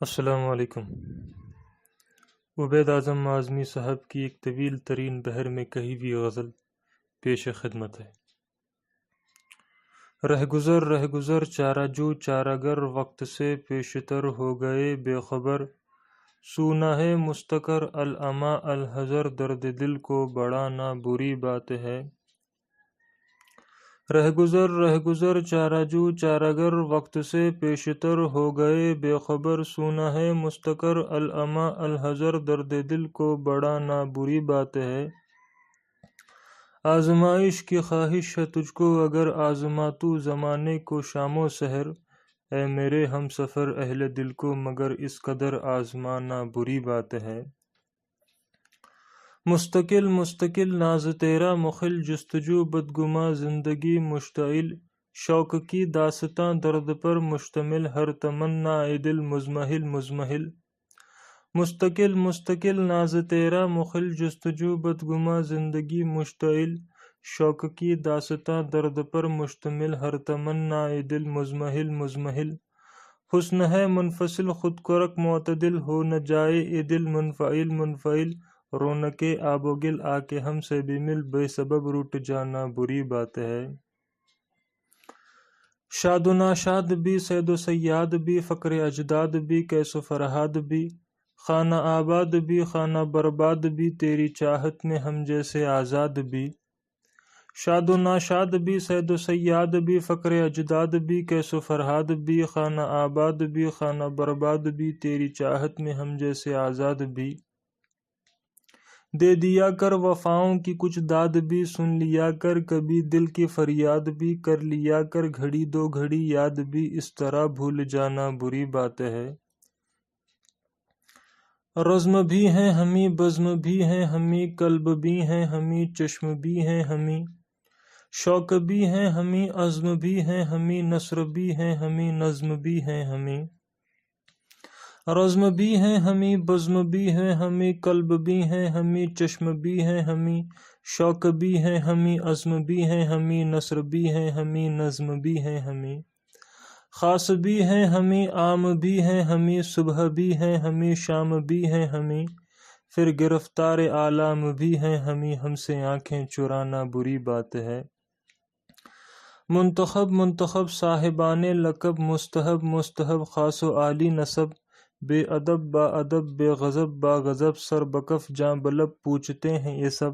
السلام علیکم۔ عبید اعظم اعظمی صاحب کی ایک طویل ترین بحر میں کہی ہوئی غزل پیش خدمت ہے۔ رہ گزر چارہ جو چارہ گر، وقت سے پیشتر ہو گئے بے خبر، سونا ہے مستقر العما الحذر، درد دل کو بڑھانا بری بات ہے۔ رہ گزر چارہ جو چارہ گر، وقت سے پیشتر ہو گئے بے خبر، سونا ہے مستقر العما الحذر، درد دل کو بڑھانا بری بات ہے۔ آزمائش کی خواہش ہے تجھ کو اگر آزما تو زمانے کو شام و سحر، اے میرے ہم سفر اہل دل کو مگر اس قدر آزمانا بری بات ہے۔ مستقل ناز تیرا مخل، جستجو بدگماں زندگی مشتعل، شوق کی داستاں درد پر مشتمل، ہر تمنا دل مزمحل۔ مستقل ناز تیرا مخل، جستجو بدگماں زندگی مشتعل، شوق کی داستاں درد پر مشتمل، ہر تمنا دل مزمحل۔ حسن ہے منفصل خود کو رکھ معتدل، ہو نہ جائے دل منفعل، رونق آب و گل آ کے ہم سے بھی مل، بے سبب روٹ جانا بری بات ہے۔ شاد و ناشاد بھی، صید و صیاد بھی، فقر اجداد بھی، کیس و فرہاد بھی، خانہ آباد بھی، خانہ برباد بھی، تیری چاہت میں ہم جیسے آزاد بھی۔ شاد و ناشاد بھی، صید و صیاد بھی، فقر اجداد بھی، کیس و فرہاد بھی، خانہ آباد بھی، خانہ برباد بھی، تیری چاہت میں ہم جیسے آزاد بھی۔ دے دیا کر وفاؤں کی کچھ داد بھی، سن لیا کر کبھی دل کی فریاد بھی، کر لیا کر گھڑی دو گھڑی یاد بھی، اس طرح بھول جانا بری بات ہے۔ رزم بھی ہیں ہمیں، بزم بھی ہیں ہمیں، قلب بھی ہیں ہمیں، چشم بھی ہیں ہمیں، شوق بھی ہیں ہمیں، عزم بھی ہیں ہمیں، نثر بھی ہیں ہمیں، نظم بھی ہیں ہمیں۔ رزم بھی ہیں ہمیں، بزم بھی ہیں ہمیں، قلب بھی ہیں ہمیں، چشم بھی ہیں ہمیں، شوق بھی ہیں ہمیں، عزم بھی ہیں ہمیں، نثر بھی ہیں ہمیں، نظم بھی ہیں ہمیں۔ خاص بھی ہیں ہمیں، عام بھی ہیں ہمیں، صبح بھی ہیں ہمیں، شام بھی ہیں ہمیں، پھر گرفتار آلام بھی ہیں ہمیں، ہم سے آنکھیں چرانا بری بات ہے۔ منتخب صاحبان لقب، مستحب خاص و عالی نسب، بے ادب با ادب، بے غضب با غضب، سر بکف جاں بلب پوچھتے ہیں یہ سب۔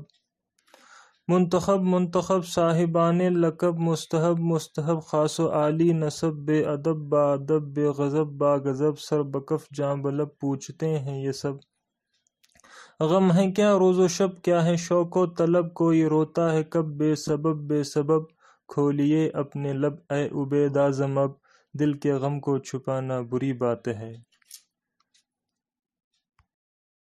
منتخب صاحبان لقب، مستحب خاص و عالی نسب، بے ادب با ادب، بے غضب با غضب، سر بکف جاں بلب پوچھتے ہیں یہ سب۔ غم ہے کیا روز و شب، کیا ہے شوق و طلب، کوئی روتا ہے کب بے سبب، کھولیے اپنے لب اے عبید اعظم، اب دل کے غم کو چھپانا بری بات ہے۔